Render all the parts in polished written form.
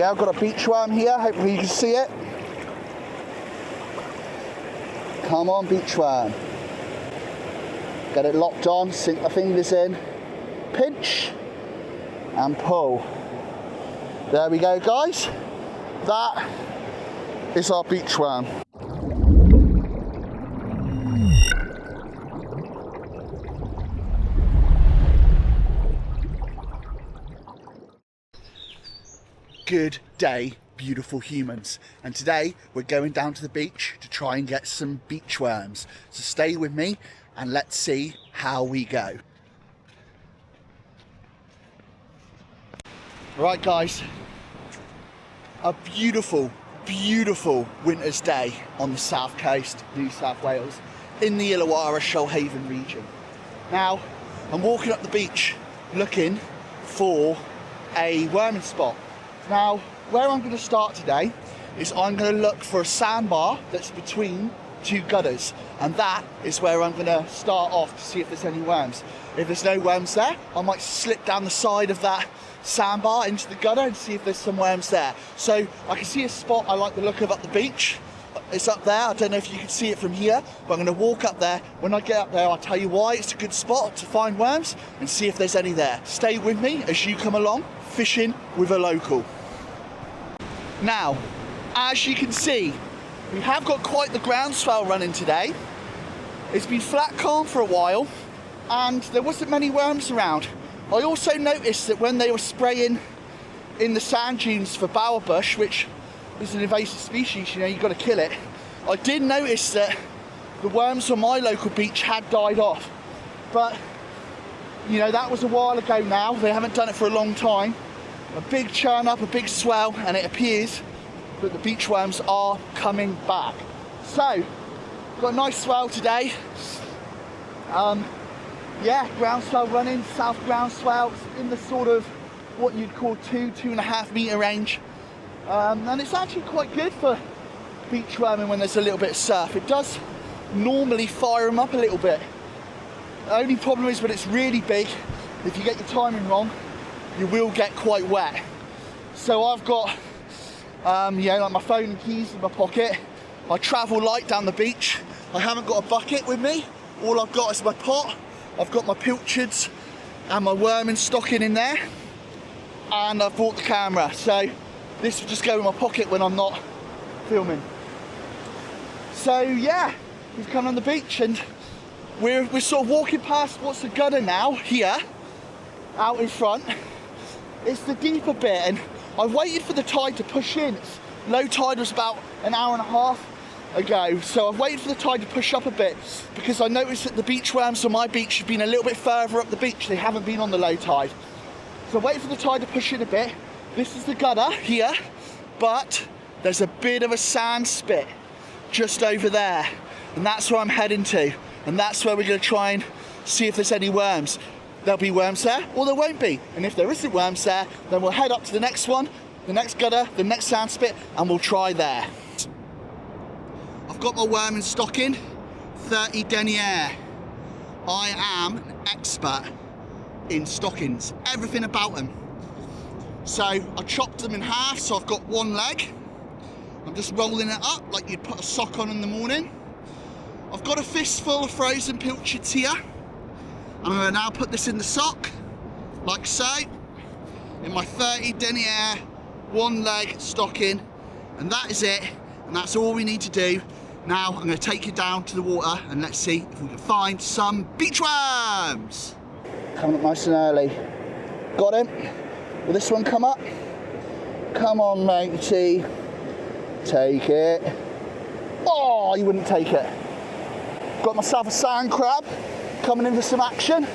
go, I've got a beach worm here, hopefully you can see it. Come on, beach worm. Get it locked on, sink my fingers in, pinch, and pull. There we go, guys. That is our beach worm. Good day, beautiful humans. And today we're going down to the beach to try and get some beach worms. So stay with me and let's see how we go. Right guys, a beautiful, beautiful winter's day on the south coast, New South Wales, in the Illawarra Shoalhaven region. Now, I'm walking up the beach looking for a worming spot. Now, where I'm going to start today is I'm going to look for a sandbar that's between two gutters, and that is where I'm going to start off to see if there's any worms. If there's no worms there, I might slip down the side of that sandbar into the gutter and see if there's some worms there. So I can see a spot I like the look of up the beach. It's up there. I don't know if you can see it from here, but I'm going to walk up there. When I get up there, I'll tell you why it's a good spot to find worms and see if there's any there. Stay with me as you come along, fishing with a local. Now, as you can see, we have got quite the groundswell running today. It's been flat calm for a while and there wasn't many worms around. I also noticed that when they were spraying in the sand dunes for bowerbush, which is an invasive species, you know, you've got to kill it, I did notice that the worms on my local beach had died off. But, you know, that was a while ago now. They haven't done it for a long time. A big churn up, a big swell, and it appears that the beach worms are coming back. So, got a nice swell today. Yeah, groundswell running, south groundswell, in the sort of what you'd call 2.5 metre range. And it's actually quite good for beach worming when there's a little bit of surf. It does normally fire them up a little bit. The only problem is when it's really big, if you get your timing wrong, you will get quite wet. So I've got, yeah, like my phone and keys in my pocket. I travel light down the beach. I haven't got a bucket with me. All I've got is my pot. I've got my pilchards and my worming stocking in there. And I've brought the camera. So this will just go in my pocket when I'm not filming. So yeah, we've come on the beach and we're sort of walking past what's the gutter now, here, out in front. It's the deeper bit, and I waited for the tide to push in. Low tide was about an hour and a half ago, so I've waited for the tide to push up a bit because I noticed that the beach worms on my beach have been a little bit further up the beach. They haven't been on the low tide. So I waited for the tide to push in a bit. This is the gutter here, but there's a bit of a sand spit just over there, and that's where I'm heading to, and that's where we're going to try and see if there's any worms. There'll be worms there, or there won't be. And if there isn't worms there, then we'll head up to the next one, the next gutter, the next sand spit, and we'll try there. I've got my worming stocking, 30 denier. I am an expert in stockings, everything about them. So I chopped them in half, so I've got one leg. I'm just rolling it up like you'd put a sock on in the morning. I've got a fistful of frozen pilchards here. I'm going to now put this in the sock, like so, in my 30 denier, one leg stocking, and that is it, and that's all we need to do. Now I'm going to take it down to the water and let's see if we can find some beach worms. Coming up nice and early. Got him. Will this one come up? Come on, matey. Take it. Oh, you wouldn't take it. Got myself a sand crab. Coming in for some action.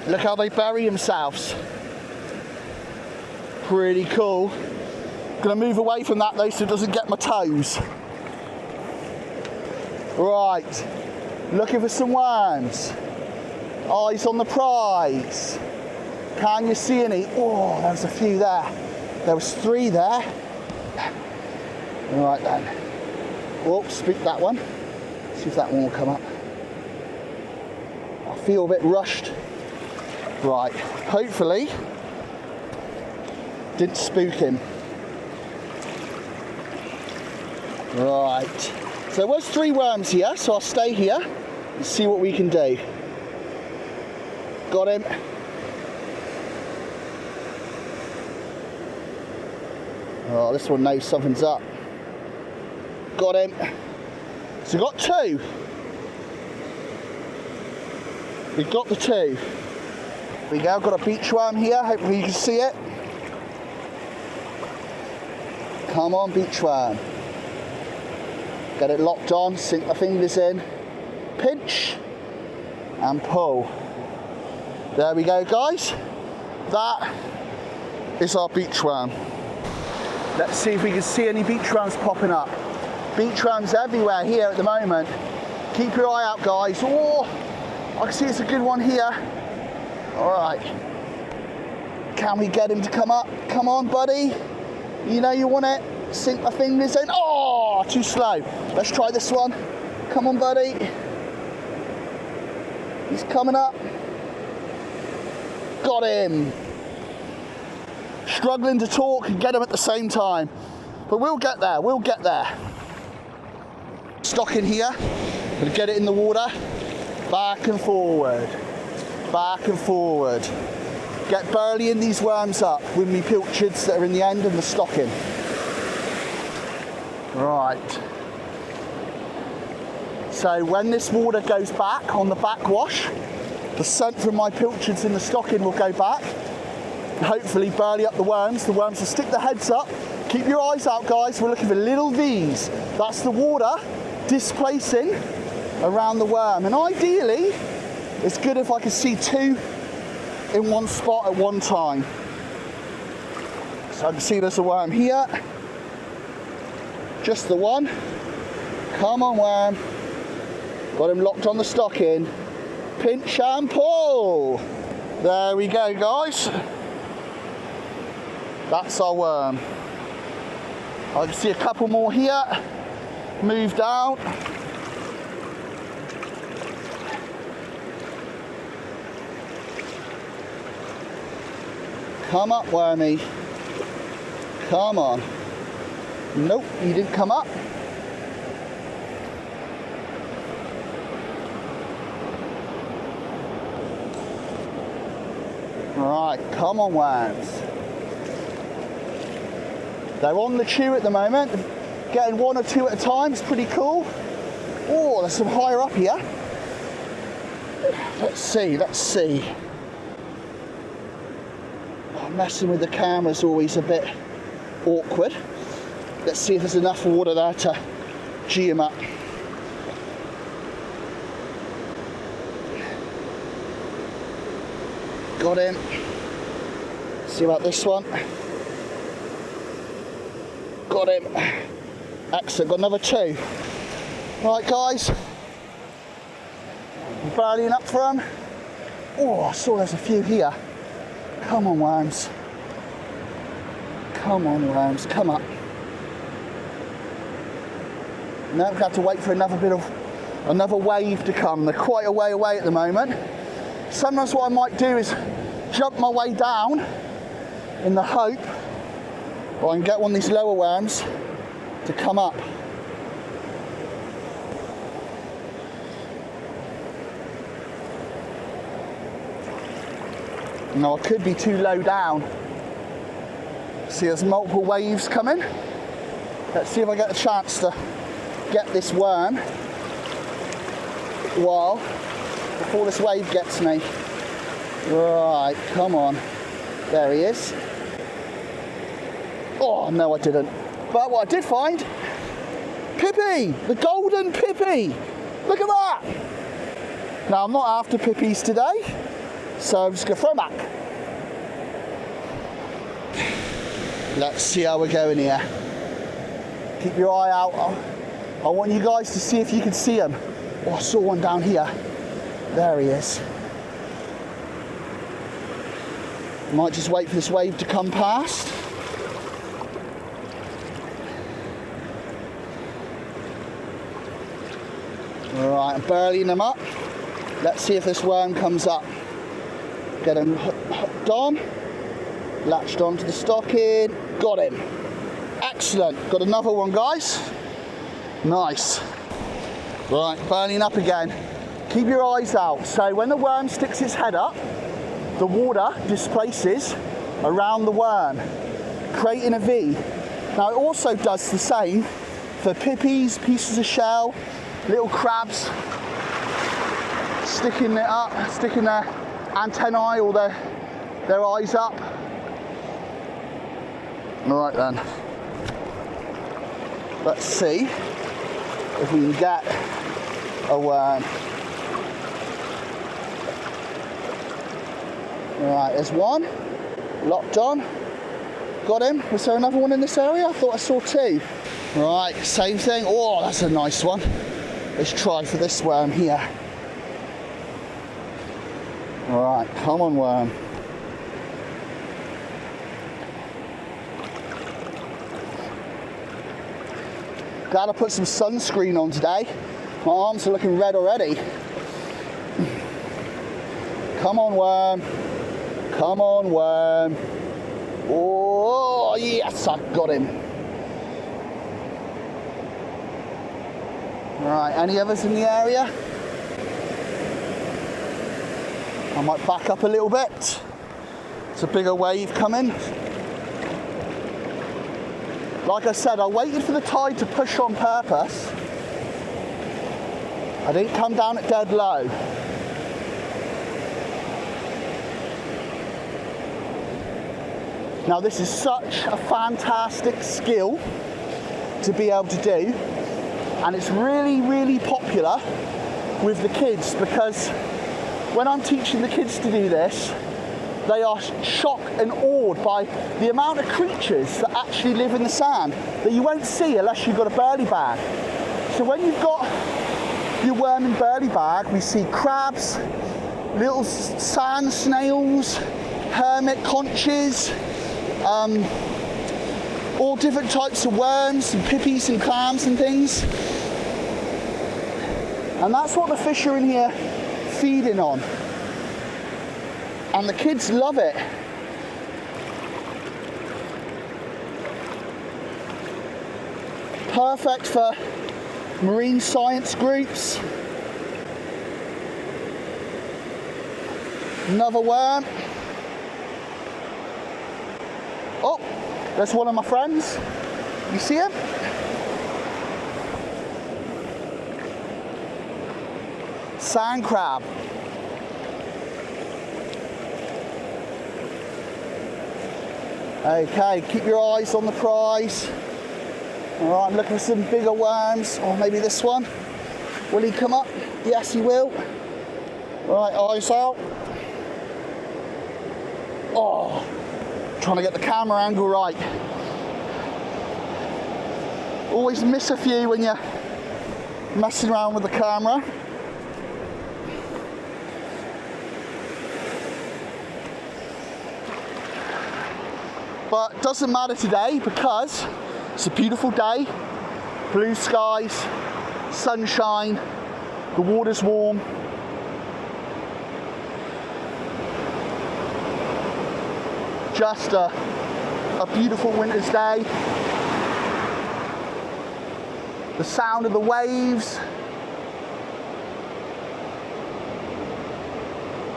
Look how they bury themselves. Pretty cool. Gonna move away from that though so it doesn't get my toes. Right, looking for some worms. Eyes on the prize. Can you see any? Oh, there's a few there. There was 3 there. Right then. Oh, spook that one. See if that one will come up. I feel a bit rushed. Right, hopefully Didn't spook him. Right. So there was 3 worms here, so I'll stay here and see what we can do. Got him. Oh, this one knows something's up. Got him. So we've got 2. We've got the 2. Here we go, got a beach worm here, hopefully you can see it. Come on, beach worm. Get it locked on, sink my fingers in, pinch and pull. There we go, guys. That is our beach worm. Let's see if we can see any beach worms popping up. Beach worms everywhere here at the moment. Keep your eye out, guys. Oh, I can see it's a good one here. All right. Can we get him to come up? Come on, buddy. You know you want it. Sink my fingers in. Oh, too slow. Let's try this one. Come on, buddy. He's coming up. Got him. Struggling to talk and get him at the same time. But we'll get there. We'll get there. Stock in here. Gonna get it in the water. Back and forward. Back and forward. Get burley in these worms up with me pilchards that are in the end and the stocking. Right. So when this water goes back on the backwash, the scent from my pilchards in the stocking will go back. Hopefully burley up the worms. The worms will stick their heads up. Keep your eyes out, guys. We're looking for little V's. That's the water displacing around the worm. And ideally, it's good if I can see 2 in one spot at one time. So I can see there's a worm here. Just the one. Come on, worm. Got him locked on the stocking. Pinch and pull. There we go, guys. That's our worm. I can see a couple more here. Move down. Come up, wormy. Come on. Nope, you didn't come up. Right, come on, worms. They're on the chew at the moment. Getting 1 or 2 at a time is pretty cool. Oh, there's some higher up here. Let's see, let's see. Messing with the camera is always a bit awkward. Let's see if there's enough water there to G him up. Got him. See about this one. Got him. Excellent, got another 2. Right, guys. Burleying up for him. Oh, I saw there's a few here. Come on, worms. Come on, worms, come up. Now we have to wait for another wave to come. They're quite a way away at the moment. Sometimes what I might do is jump my way down in the hope that I can get one of these lower worms to come up. Now I could be too low down. See, there's multiple waves coming. Let's see if I get a chance to get this worm before this wave gets me. Right, come on. There he is. Oh, no, I didn't. But what I did find, Pippi, the golden Pippi. Look at that. Now, I'm not after Pippies today, so I'm just going to throw them back. Let's see how we're going here. Keep your eye out. I want you guys to see if you can see him. Oh, I saw one down here. There he is. Might just wait for this wave to come past. Alright, I'm burleying them up. Let's see if this worm comes up. Get him hooked on. Latched onto the stocking. Got him. Excellent. Got another one, guys. Nice. Right, burning up again. Keep your eyes out. So when the worm sticks its head up, the water displaces around the worm, creating a V. Now it also does the same for pippies, pieces of shell, little crabs, sticking it up, sticking their antennae or their eyes up. All right then. Let's see if we can get a worm. Right, there's one, locked on, got him. Was there another one in this area? I thought I saw two. Right, same thing. Oh, that's a nice one. Let's try for this worm here. Right, come on, worm. Glad I put some sunscreen on today. My arms are looking red already. Come on, worm. Come on, worm. Oh, yes, I got him. Right, any others in the area? I might back up a little bit. It's a bigger wave coming. Like I said, I waited for the tide to push on purpose. I didn't come down at dead low. Now this is such a fantastic skill to be able to do, and it's really, really popular with the kids, because when I'm teaching the kids to do this, they are shocked and awed by the amount of creatures that actually live in the sand that you won't see unless you've got a burley bag. So when you've got your worm and burley bag, we see crabs, little sand snails, hermit conches, all different types of worms and pippies and clams and things. And that's what the fish are in here feeding on. And the kids love it. Perfect for marine science groups. Another worm. Oh, there's one of my friends. You see him? Sand crab. Okay, keep your eyes on the prize. All right, I'm looking for some bigger worms, or maybe this one. Will he come up? Yes, he will. Right, eyes out. Oh, trying to get the camera angle right. Always miss a few when you're messing around with the camera. But it doesn't matter today because it's a beautiful day, blue skies, sunshine, the water's warm. Just a beautiful winter's day. The sound of the waves.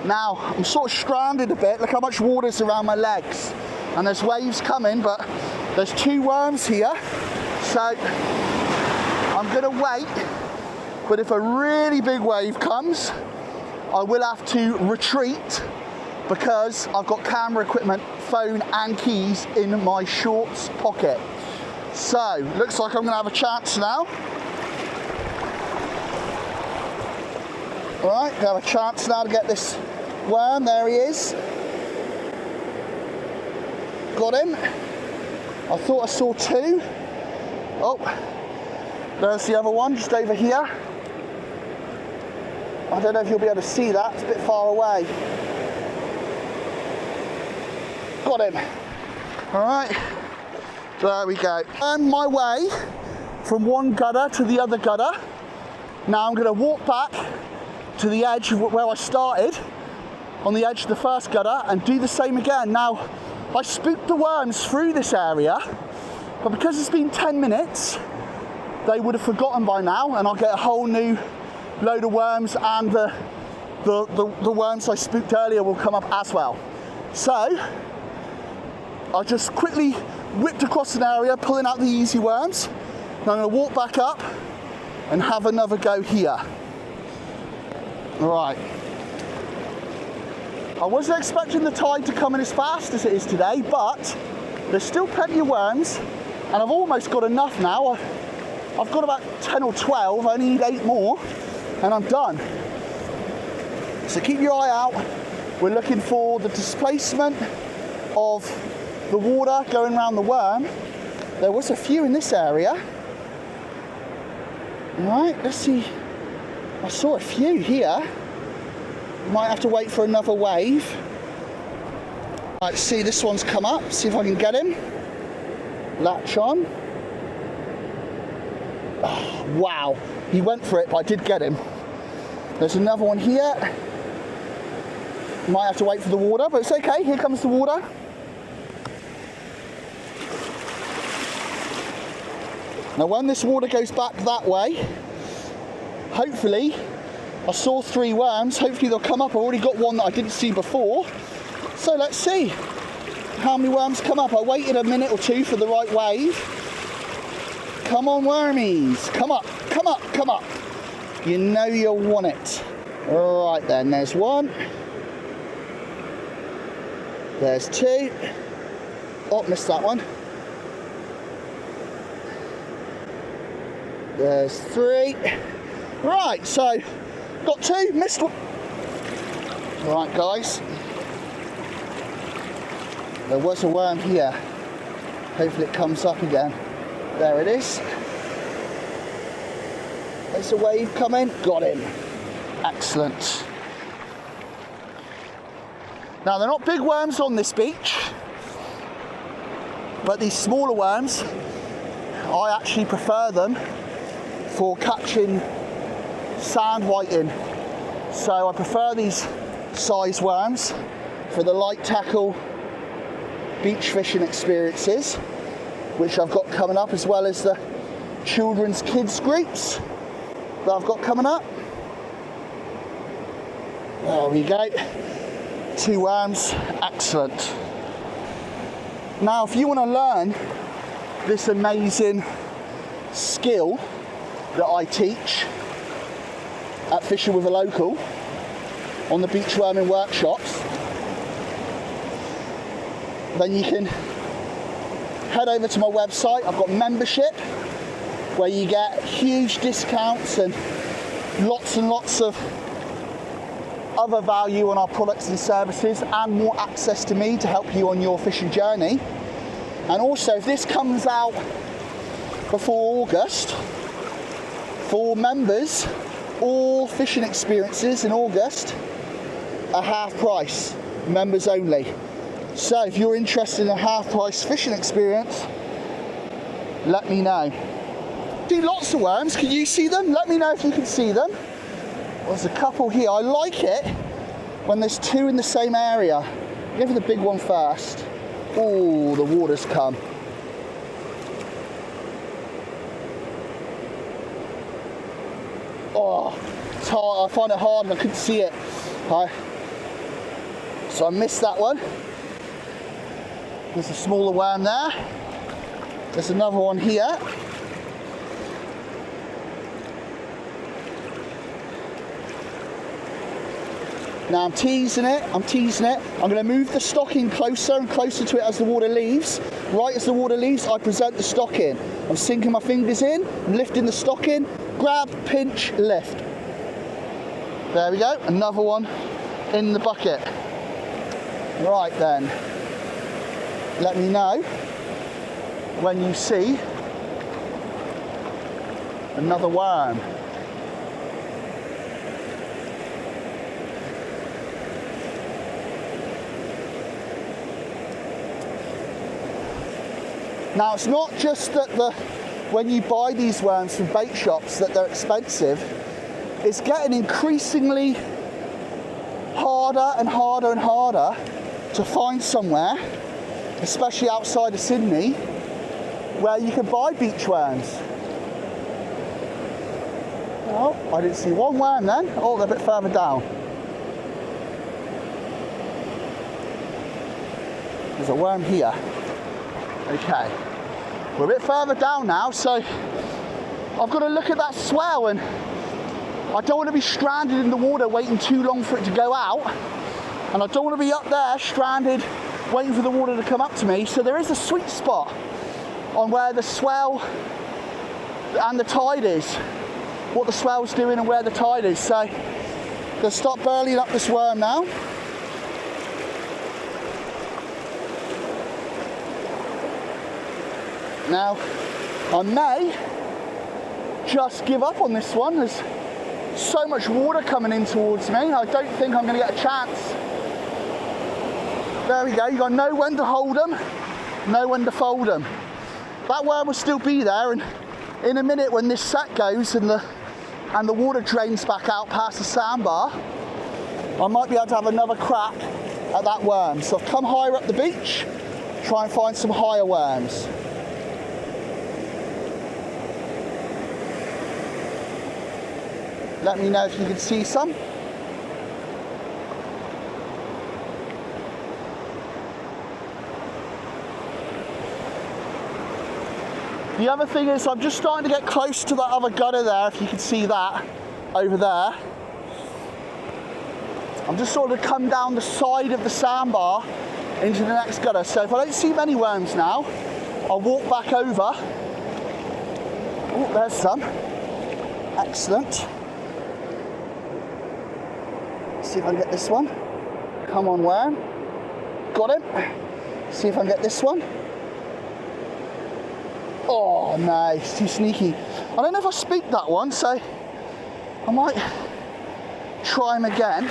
Now, I'm sort of stranded a bit. Look how much water's around my legs. And there's waves coming, but there's two worms here. So I'm gonna wait. But if a really big wave comes, I will have to retreat because I've got camera equipment, phone and keys in my shorts pocket. So, looks like I'm gonna have a chance now. All right, gonna have a chance now to get this worm. There he is. Got him. I thought I saw two. Oh, there's the other one just over here. I don't know if you'll be able to see that, it's a bit far away. Got him. All right, there we go. On my way from one gutter to the other gutter. Now I'm gonna walk back to the edge of where I started, on the edge of the first gutter, and do the same again. Now, I spooked the worms through this area, but because it's been 10 minutes, they would have forgotten by now, and I'll get a whole new load of worms, and the worms I spooked earlier will come up as well. So I just quickly whipped across an area, pulling out the easy worms. Now I'm going to walk back up and have another go here. Right. I wasn't expecting the tide to come in as fast as it is today, but there's still plenty of worms, and I've almost got enough now. I've got about 10 or 12, I only need 8 more, and I'm done. So keep your eye out. We're looking for the displacement of the water going around the worm. There was a few in this area. Right, let's see. I saw a few here. Might have to wait for another wave. Right, see, this one's come up. See if I can get him. Latch on. Oh, wow, he went for it, but I did get him. There's another one here. Might have to wait for the water, but it's okay. Here comes the water. Now when this water goes back that way, hopefully, I saw 3 worms, hopefully they'll come up. I've already got one that I didn't see before. So let's see how many worms come up. I waited a minute or two for the right wave. Come on, wormies. Come up, come up, come up. You know you'll want it. All right then, there's 1. There's 2. Oh, missed that one. There's 3. Right, so got 2, missed 1. Right, guys. There was a worm here. Hopefully it comes up again. There it is. There's a wave coming. Got him. Excellent. Now, they're not big worms on this beach, but these smaller worms, I actually prefer them for catching sand whiting. So I prefer these size worms for the light tackle beach fishing experiences, which I've got coming up, as well as the children's kids groups that I've got coming up. There we go. 2 worms, excellent. Now, if you want to learn this amazing skill that I teach at Fishing with a Local on the beach worming workshops, then you can head over to my website. I've got membership where you get huge discounts and lots of other value on our products and services, and more access to me to help you on your fishing journey. And also, if this comes out before August, for members, all fishing experiences in August are half price, members only. So if you're interested in a half price fishing experience, let me know. See lots of worms, can you see them? Let me know if you can see them. There's a couple here. I like it when there's 2 in the same area. Go for the big one first. Oh, the water's come. Oh, it's hard. I find it hard and I couldn't see it. So I missed that one. There's a smaller worm there. There's another one here. Now I'm teasing it. I'm going to move the stock in closer and closer to it as the water leaves. Right as the water leaves, I present the stock in. I'm sinking my fingers in, I'm lifting the stock in, grab, pinch, lift. There we go, another one in the bucket. Right then, let me know when you see another worm. Now, it's not just that when you buy these worms from bait shops that they're expensive. It's getting increasingly harder and harder and harder to find somewhere especially outside of Sydney, where you can buy beach worms. Oh, I didn't see one worm then. Oh, they're a bit further down. There's a worm here. Okay, we're a bit further down now, so I've got to look at that swell, and I don't want to be stranded in the water waiting too long for it to go out, and I don't want to be up there stranded waiting for the water to come up to me. So there is a sweet spot on where the swell and the tide is, what the swell's doing and where the tide is. So I'm going to start burleying up this worm now. Now, I may just give up on this one. There's so much water coming in towards me. I don't think I'm going to get a chance. There we go. You've got to know when to hold them, know when to fold them. That worm will still be there, and in a minute when this set goes and the water drains back out past the sandbar, I might be able to have another crack at that worm. So I've come higher up the beach, try and find some higher worms. Let me know if you can see some. The other thing is I'm just starting to get close to that other gutter there, if you can see that over there. I'm just sort of come down the side of the sandbar into the next gutter. So if I don't see many worms now, I'll walk back over. Oh, there's some. Excellent. See if I can get this one. Come on, worm. Got him. See if I can get this one. Oh, nice. Too sneaky. I don't know if I spooked that one, so I might try him again.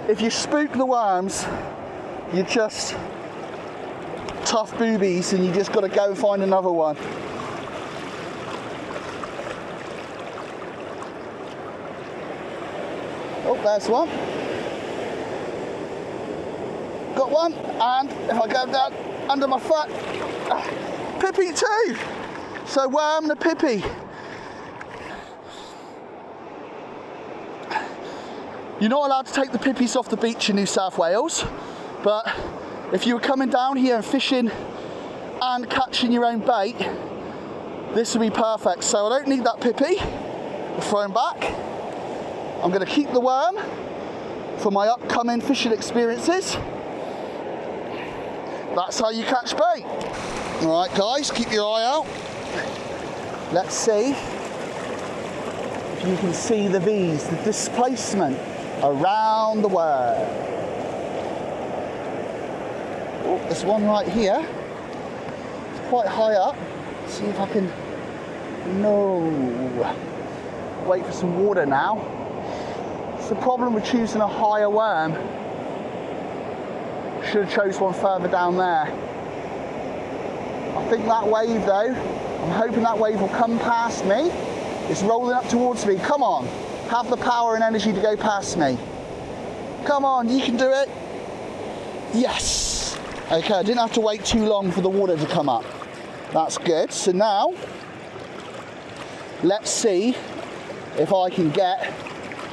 If you spook the worms, you're just tough boobies and you just got to go and find another one. Oh, there's one. Got one, and if I go down under my foot, pippy too. So worm the pippy. You're not allowed to take the pippies off the beach in New South Wales, but if you were coming down here and fishing and catching your own bait, this would be perfect. So I don't need that pippy. I'll throw him back. I'm going to keep the worm for my upcoming fishing experiences. That's how you catch bait. All right, guys, keep your eye out. Let's see if you can see the V's, the displacement around the worm. Oh, there's one right here. It's quite high up. Let's see if I can... No. Wait for some water now. It's the problem with choosing a higher worm. Should have chose one further down there. I think that wave though, I'm hoping that wave will come past me. It's rolling up towards me. Come on, have the power and energy to go past me. Come on, you can do it. Yes. Okay, I didn't have to wait too long for the water to come up. That's good. So now, let's see if I can get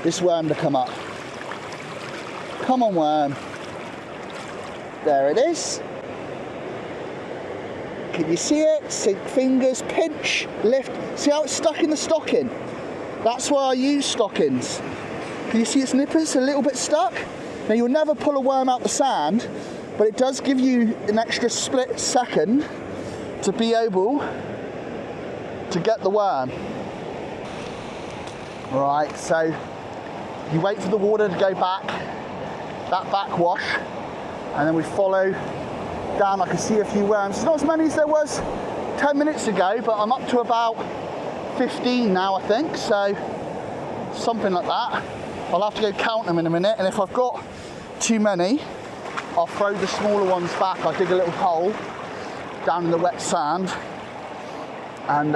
this worm to come up. Come on, worm. There it is. Can you see it? See, fingers, pinch, lift. See how it's stuck in the stocking? That's why I use stockings. Can you see its nippers a little bit stuck? Now you'll never pull a worm out the sand, but it does give you an extra split second to be able to get the worm. Right, so you wait for the water to go back, that backwash, and then we follow down. I can see a few worms. It's not as many as there was 10 minutes ago, but I'm up to about 15 now, I think, so something like that. I'll have to go count them in a minute, and if I've got too many, I'll throw the smaller ones back. I'll dig a little hole down in the wet sand and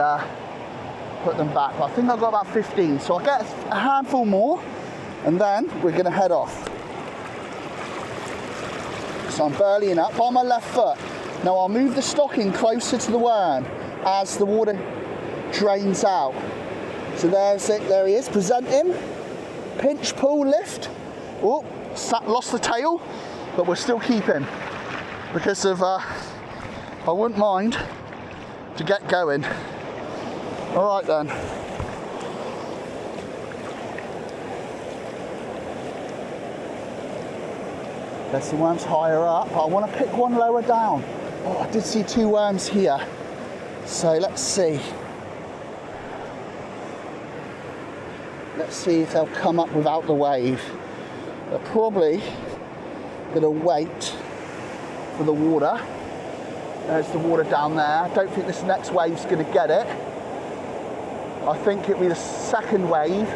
put them back. But I think I've got about 15, so I'll get a handful more and then we're going to head off. So I'm burleying up on my left foot. Now I'll move the stocking closer to the worm as the water drains out. So there's it, there he is, present him. Pinch, pull, lift. Oh, lost the tail, but we'll still keep him because of, I wouldn't mind to get going. All right then. There's some worms higher up. I want to pick one lower down. Oh, I did see 2 worms here. So let's see. Let's see if they'll come up without the wave. They're probably going to wait for the water. There's the water down there. I don't think this next wave's going to get it. I think it'll be the second wave.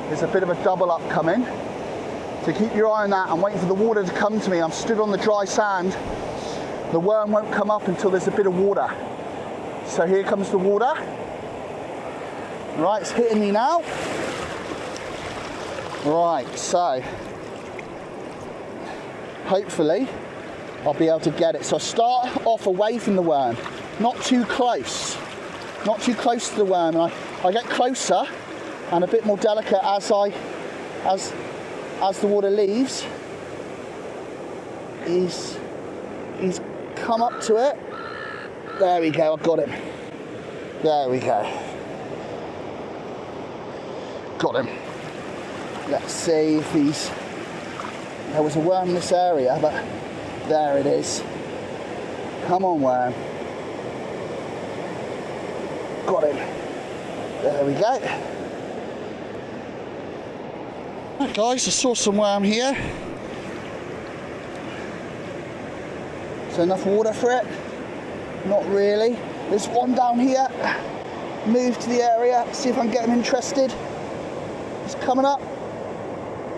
There's a bit of a double up coming. So keep your eye on that. I'm waiting for the water to come to me. I'm stood on the dry sand. The worm won't come up until there's a bit of water. So here comes the water. Right, it's hitting me now. Right, so hopefully I'll be able to get it. So I start off away from the worm, not too close. Not too close to the worm. And I get closer and a bit more delicate as the water leaves. He's come up to it. There we go, I've got him. There we go. Got him. Let's see if he's... There was a worm in this area, but there it is. Come on, worm. Got him. There we go. Right, guys, I saw some worm here. Is there enough water for it? Not really. There's one down here. Move to the area, see if I can get him interested. He's coming up.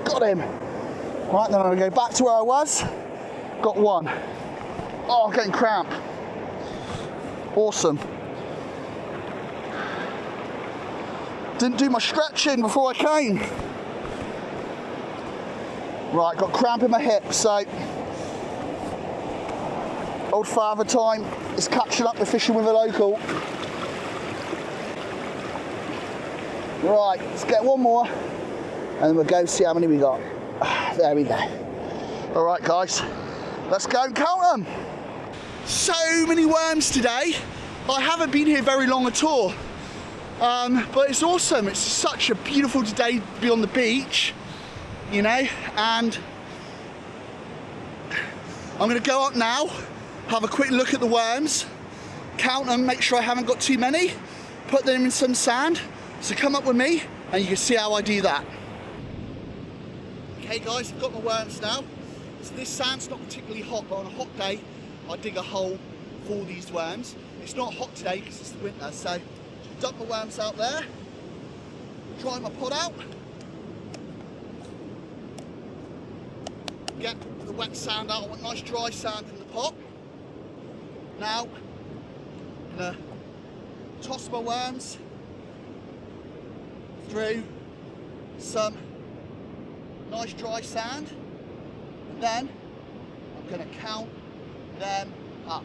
Got him. Right, then I'm going to go back to where I was. Got one. Oh, I'm getting cramp. Awesome. Didn't do my stretching before I came. Right, got cramp in my hip, so old father time is catching up with fishing with a local. Right, let's get one more and then we'll go see how many we got. There we go. All right, guys, let's go and count them. So many worms today. I haven't been here very long at all, but it's awesome. It's such a beautiful day to be on the beach, you know, and I'm going to go up now, have a quick look at the worms, count them, make sure I haven't got too many, put them in some sand. So come up with me and you can see how I do that. Okay guys, I've got my worms now. So this sand's not particularly hot, but on a hot day I dig a hole for these worms. It's not hot today because it's the winter, so just dump my worms out there, dry my pot out, get the wet sand out. I want nice dry sand in the pot. Now I'm going to toss my worms through some nice dry sand, and then I'm going to count them up.